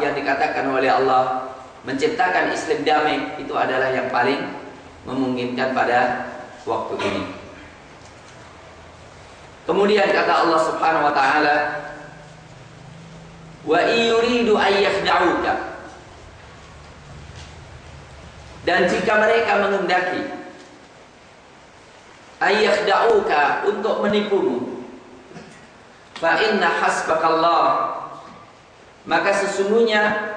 yang dikatakan oleh Allah menciptakan Islam damai itu adalah yang paling memungkinkan pada waktu ini. Kemudian kata Allah Subhanahu wa taala, wa yuridu ayyakhda'uka, dan jika mereka menghendaki ayyakhda'uka, untuk menipumu, fa inna hasbakallah, maka sesungguhnya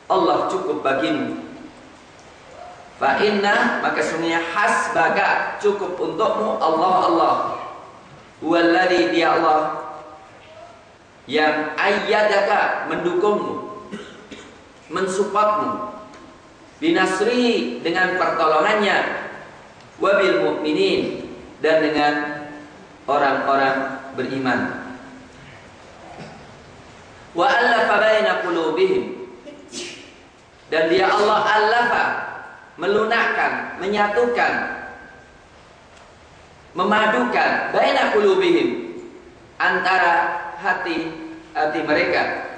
Allah cukup bagimu. Fa inna, maka sesungguhnya hasbaka, cukup untukmu Allah Huwallazi, dia Allah yang ayyadaka, mendukungmu, mensupportmu, binasrihi, dengan pertolongannya, wabil mu'minin, dan dengan orang-orang beriman. Wa allafa baina qulubihim, dan dia Allah allafa, melunakkan, menyatukan, memadukan, baina qulubihim, antara hati mereka.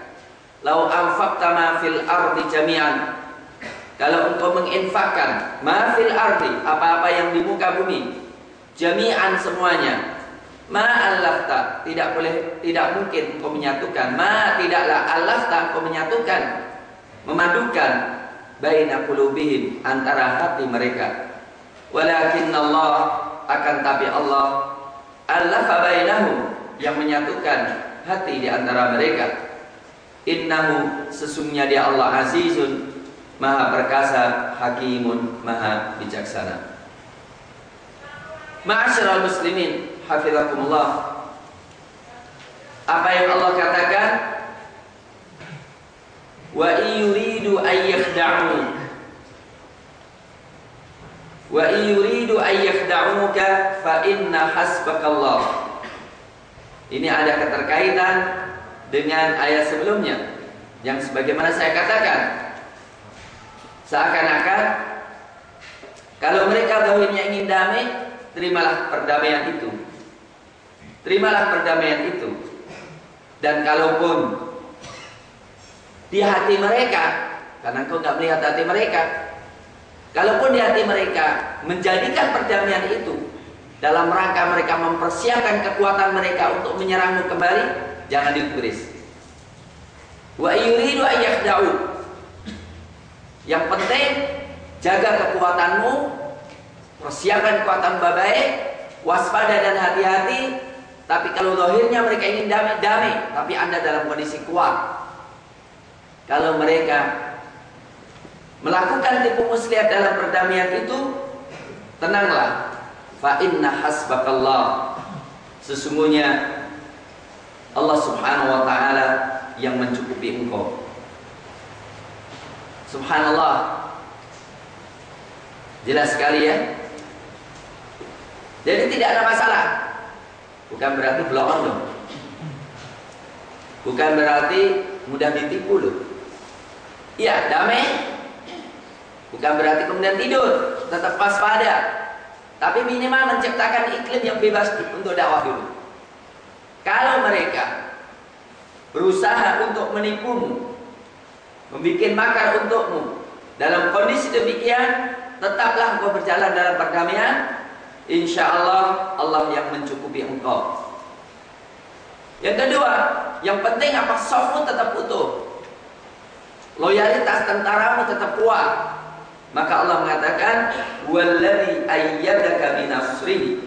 Lau anfaqta ma fil ardi jami'an, kalau engkau menginfakkan ma fil ardi, apa-apa yang di muka bumi, jami'an, semuanya, ma allafta, tidak mungkin engkau menyatukan, ma tidaklah, allafta, engkau menyatukan, memadukan, baina qulubihim, antara hati mereka. Walakin Allah, akan tapi Allah, allafa bainahum, yang menyatukan hati di antara mereka. Innahu, sesungguhnya dia Allah azizun, maha perkasa, hakimun, maha bijaksana. Ma'asyiral muslimin, hafizakumullah, apa yang Allah katakan, wa yuridu ayyakhda'u, wa yuridu ayyakhda'uka fa inna hasbakallah. Ini ada keterkaitan dengan ayat sebelumnya yang sebagaimana saya katakan, seakan-akan kalau mereka zahirnya ingin damai, terimalah perdamaian itu, terimalah perdamaian itu. Dan kalaupun di hati mereka, karena engkau nggak melihat hati mereka, kalaupun di hati mereka menjadikan perdamaian itu dalam rangka mereka mempersiapkan kekuatan mereka untuk menyerangmu kembali, jangan digubris. Wa yuridu ayyakhda'u, yang penting jaga kekuatanmu, persiapkan kekuatan baik, waspada dan hati-hati. Tapi kalau zahirnya mereka ingin damai, tapi Anda dalam kondisi kuat. Kalau mereka melakukan tipu muslihat dalam perdamaian itu, tenanglah. Fa inna hasbakallah, sesungguhnya Allah Subhanahu wa ta'ala yang mencukupi engkau. Subhanallah, jelas sekali ya. Jadi tidak ada masalah. Bukan berarti blow on loh, bukan berarti mudah ditipu loh. Iya, damai, bukan berarti kemudian tidur, tetap waspada. Tapi minimal menciptakan iklim yang bebas untuk dakwah dulu. Kalau mereka berusaha untuk menipumu, membuat makar untukmu, dalam kondisi demikian, tetaplah engkau berjalan dalam perdamaian. Insya Allah, Allah yang mencukupi engkau. Yang kedua, yang penting apa? Softmu tetap utuh, loyalitas tentaramu tetap kuat. Maka Allah mengatakan, wallazi ayyadaka binasrihi,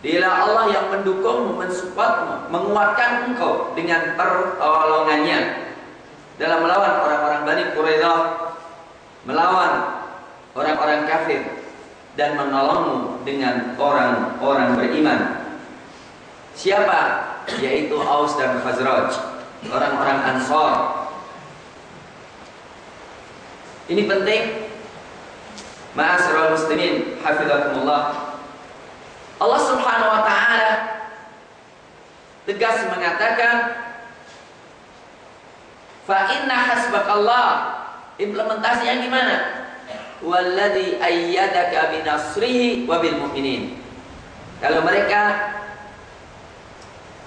dialah Allah yang mendukungmu, mensupportmu, menguatkan engkau dengan pertolongannya dalam melawan orang-orang Bani Quraidah, melawan orang-orang kafir, dan menolongmu dengan orang-orang beriman. Siapa? Yaitu Aus dan Khazraj, orang-orang Ansar. Ini penting. Ma'asyiral muslimin, hafizakumullah, Allah Subhanahu wa ta'ala tegas mengatakan, fa inna hasbakallah. Implementasinya gimana? Walladzi ayyadaka binasrihi wabil mu'minin. Kalau mereka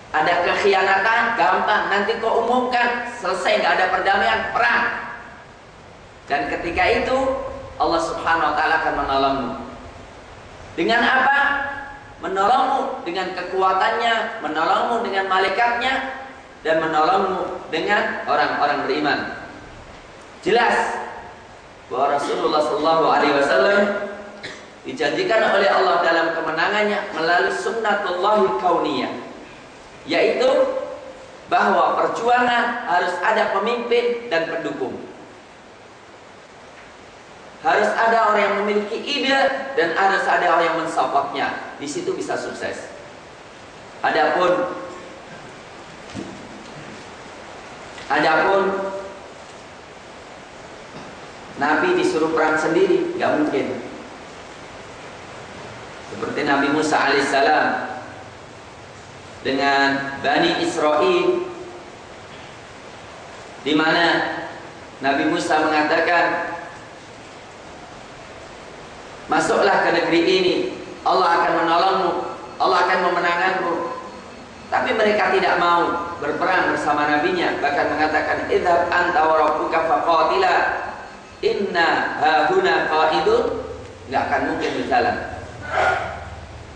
Ada kekhianatan, gampang. Nanti kau umumkan, selesai, nggak ada perdamaian, perang. Dan ketika itu Allah Subhanahu wa Ta'ala akan menolongmu. Dengan apa? Menolongmu dengan kekuatannya, menolongmu dengan malaikatnya, dan menolongmu dengan orang-orang beriman. Jelas bahwa Rasulullah SAW dijanjikan oleh Allah dalam kemenangannya melalui sunnatullahil kauniyah, yaitu bahwa perjuangan harus ada pemimpin dan pendukung. Harus ada orang yang memiliki ide dan harus ada orang yang mensupportnya. Di situ bisa sukses. Adapun Nabi disuruh perang sendiri, nggak mungkin. Seperti Nabi Musa alaihissalam dengan Bani Israel, di mana Nabi Musa mengatakan, masuklah ke negeri ini, Allah akan menolongmu, Allah akan memenangkanmu. Tapi mereka tidak mau berperang bersama nabinya, bahkan mengatakan, idhab anta wa rabbuka faqatila inna hahuna qa'idun. Nggak akan mungkin berjalan.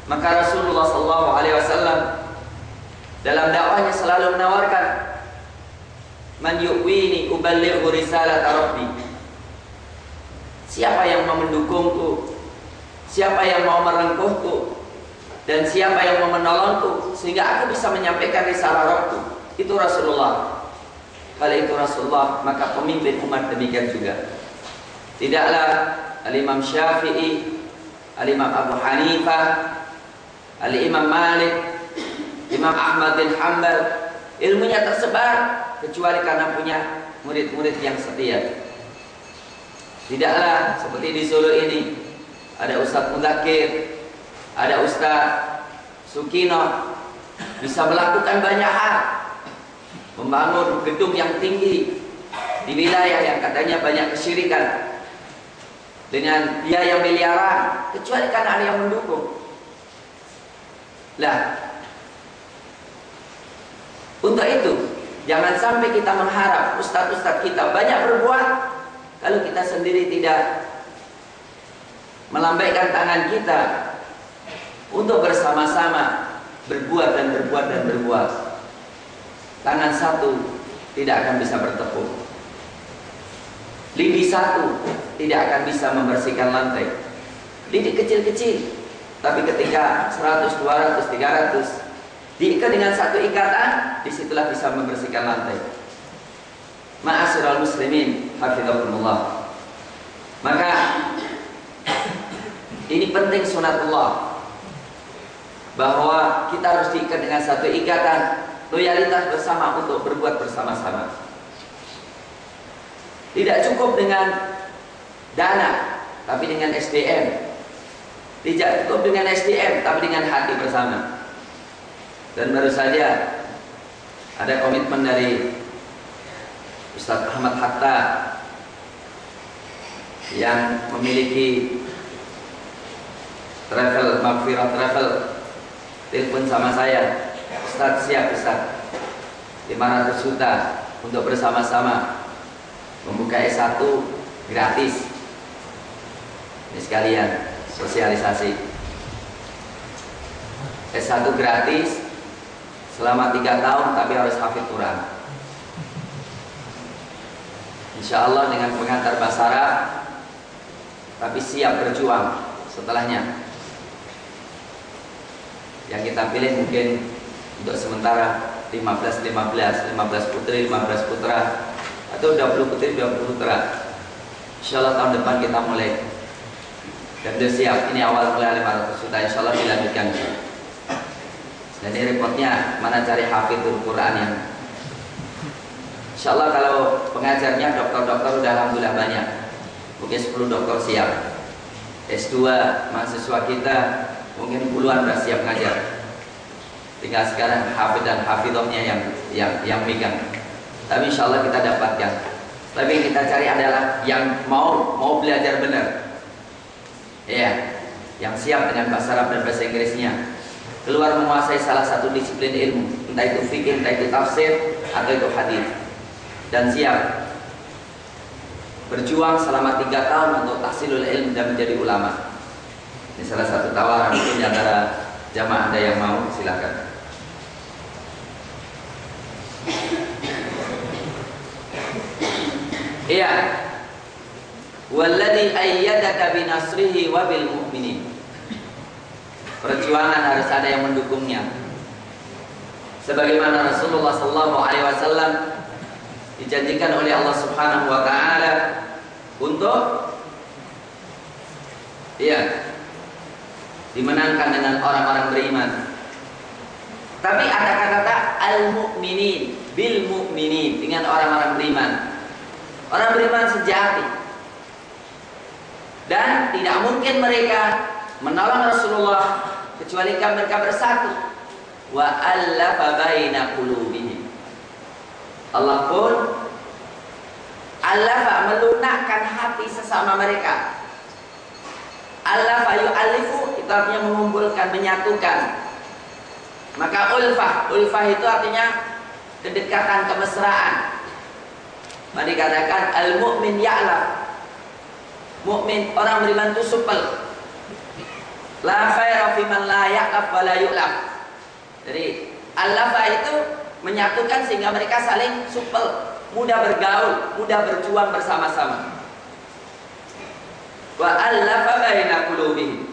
Maka Rasulullah SAW dalam dakwahnya selalu menawarkan, man yu'wini uballighu risalat rabbi. Siapa yang mau mendukungku, siapa yang mau merengkuhku, dan siapa yang mau menolongku sehingga aku bisa menyampaikan risalah Rabbku, itu Rasulullah. Kalau itu Rasulullah, maka pemimpin umat demikian juga. Tidaklah Al-Imam Syafi'i, Al-Imam Abu Hanifah, Al-Imam Malik, Imam Ahmad bin Hanbal ilmunya tersebar kecuali karena punya murid-murid yang setia. Tidaklah seperti di Solo ini ada Ustadz Mudakir, ada Ustadz Sukino, bisa melakukan banyak hal, membangun gedung yang tinggi di wilayah yang katanya banyak kesyirikan dengan biaya miliaran, kecuali karena ada yang mendukung. Lah, untuk itu jangan sampai kita mengharap ustadz-ustadz kita banyak berbuat kalau kita sendiri tidak melambaikan tangan kita untuk bersama-sama berbuat dan berbuat dan berbuat. Tangan satu tidak akan bisa bertepuk. Lidi satu tidak akan bisa membersihkan lantai. Lidi kecil-kecil, tapi ketika 100, 200, 300 diikat dengan satu ikatan, disitulah bisa membersihkan lantai. Ma'asyiral muslimin, hafizakumullah. Maka ini penting sunatullah, bahwa kita harus diikat dengan satu ikatan, loyalitas bersama untuk berbuat bersama-sama. Tidak cukup dengan dana, tapi dengan SDM. Tidak cukup dengan SDM, tapi dengan hati bersama. Dan baru saja ada komitmen dari Ustaz Ahmad Hatta yang memiliki travel, Maghfirah Travel, telepon sama saya, Ustaz siap Ustaz, 500 juta untuk bersama-sama membuka S1 gratis. Ini sekalian sosialisasi. S1 gratis selama 3 tahun, tapi harus hafid Quran. Insya Allah dengan pengantar bahasa Arab, tapi siap berjuang setelahnya. Yang kita pilih mungkin untuk sementara 15 putri, 15 putra, atau 20 putri, 20 putra. Insya Allah tahun depan kita mulai. Dan sudah siap, ini awal mulai 500 juta, insya Allah dilanjutkan. Dan ini repotnya, mana cari hafidul Quran yang insya Allah kalau pengajarnya dokter-dokter udah alhamdulillah banyak. Mungkin 10 dokter siap. S2 mahasiswa kita mungkin puluhan sudah siap ngajar. Tinggal sekarang hafid dan hafidhnya yang megang. Tapi insya Allah kita dapatkan. Tapi yang kita cari adalah yang mau belajar benar. Ya, yang siap dengan bahasa Arab dan bahasa Inggrisnya. Keluar menguasai salah satu disiplin ilmu, entah itu fikih, entah itu tafsir, atau itu hadis, dan siap berjuang selama 3 tahun untuk tahsilul ilm dan menjadi ulama. Ini salah satu tawaran, mungkin di antara jamaah ada yang mau, silakan. Iya. Walladzi ayyadaka binasrihi wa bil mu'minin. Perjuangan harus ada yang mendukungnya. Sebagaimana Rasulullah sallallahu alaihi wasallam dijanjikan oleh Allah Subhanahu wa taala untuk dimenangkan dengan orang-orang beriman. Tapi ada kata-kata al-mu'minin, bil mu'minin, dengan orang-orang beriman. Orang beriman sejati. Dan tidak mungkin mereka menolong Rasulullah kecuali mereka bersatu. Wa allafa baina qulubihim. Allah pun allafa, melunakkan hati sesama mereka. Allafa yu'allifu, itu artinya mengumpulkan, menyatukan. Maka ulfah itu artinya kedekatan, kemesraan. Maka dikatakan al-mu'min ya'laf. Mukmin, orang beriman itu supel. La khaira fi man la ya'laf wa la yu'laf. Jadi allafa itu menyatukan sehingga mereka saling supel, mudah bergaul, mudah berjuang bersama-sama. Wa allafa baina qulubihim,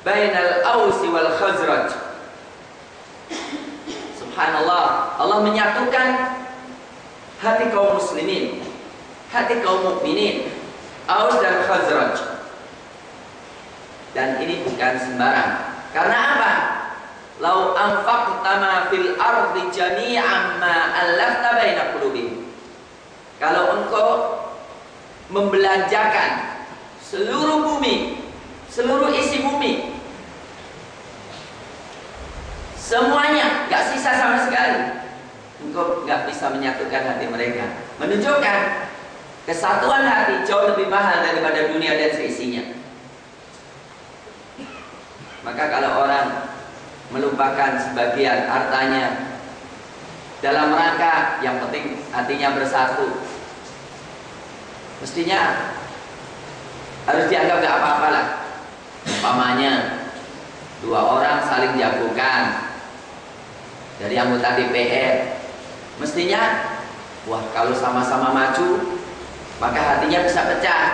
bainal ausi wal khazraj. Subhanallah, Allah menyatukan hati kaum muslimin, hati kaum mukminin, Aus dan Khazraj. Dan ini bukan sembarang. Karena apa? Lau anfaqta ma fil ardi jami'an ma allafta baina qulubihim. Kalau engkau membelanjakan seluruh bumi, seluruh isi bumi, semuanya, gak sisa sama sekali, engkau gak bisa menyatukan hati mereka. Menunjukkan kesatuan hati jauh lebih mahal daripada dunia dan seisinya. Maka kalau orang melupakan sebagian hartanya dalam rangka yang penting hatinya bersatu, mestinya harus dianggap gak apa-apa lah. Umpamanya 2 orang saling jagokan dari anggota DPR, mestinya wah, kalau sama-sama maju maka hatinya bisa pecah.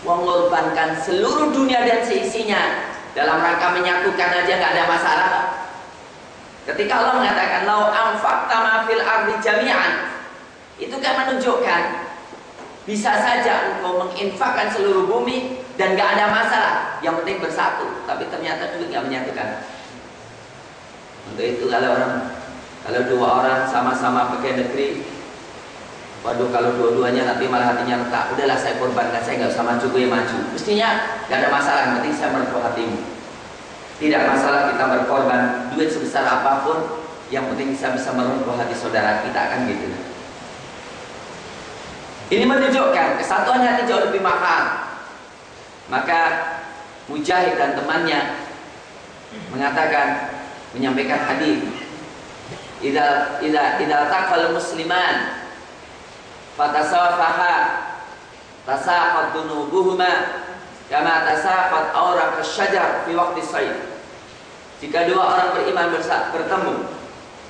Mengorbankan seluruh dunia dan seisinya dalam rangka menyatukan aja nggak ada masalah. Ketika Allah mengatakan lau anfaqta ma fil ardi jami'an, itu kan menunjukkan bisa saja engkau menginfakkan seluruh bumi dan nggak ada masalah, yang penting bersatu. Tapi ternyata juga nggak menyatukan. Untuk itu kalau 2 orang sama-sama pakai negeri, waduh, kalau dua-duanya nanti malah hatinya retak. Udahlah, saya korbankan, saya nggak usah maju, gue maju. Mestinya nggak ada masalah, yang penting saya merepuh hatimu. Tidak masalah kita berkorban duit sebesar apapun, yang penting saya bisa merepuh hati saudara kita, kan gitu. Ini menunjukkan kesatuan hati jauh lebih mahal. Maka Mujahid dan temannya menyampaikan hadis, idza taqal musliman fatasafaha tasaqat dunubuhuma kama tasaqat awraq asy-syajar fi waqti shayd. Jika 2 orang beriman bertemu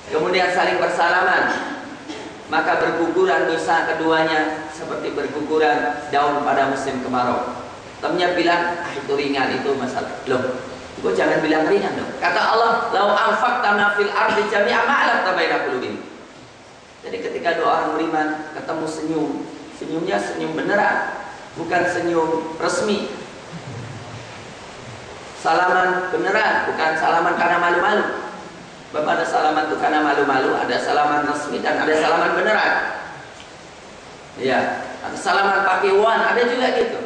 kemudian saling bersalaman, maka berguguran dosa keduanya seperti berguguran daun pada musim kemarau. Temannya bilang, itu ringan, itu masalah. Loh, gue jangan bilang ringan dong. Kata Allah, lau anfaqta ma fil ardi jami'an ma alafta baina qulubihim. Jadi ketika 2 orang beriman ketemu senyumnya senyum beneran, bukan senyum resmi. Salaman beneran, bukan salaman karena malu-malu. Bapak, ada salaman itu karena malu-malu, ada salaman resmi dan ada salaman beneran. Ya, ada salaman pakai wan, ada juga gitu.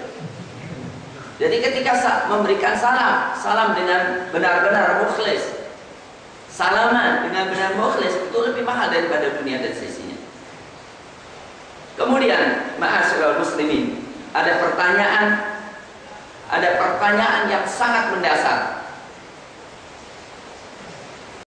Jadi ketika memberikan salam dengan benar-benar mukhlis, salaman dengan benar mukhlis, itu lebih mahal daripada dunia dan sisinya. Kemudian, ma'asyiral muslimin, ada pertanyaan yang sangat mendasar.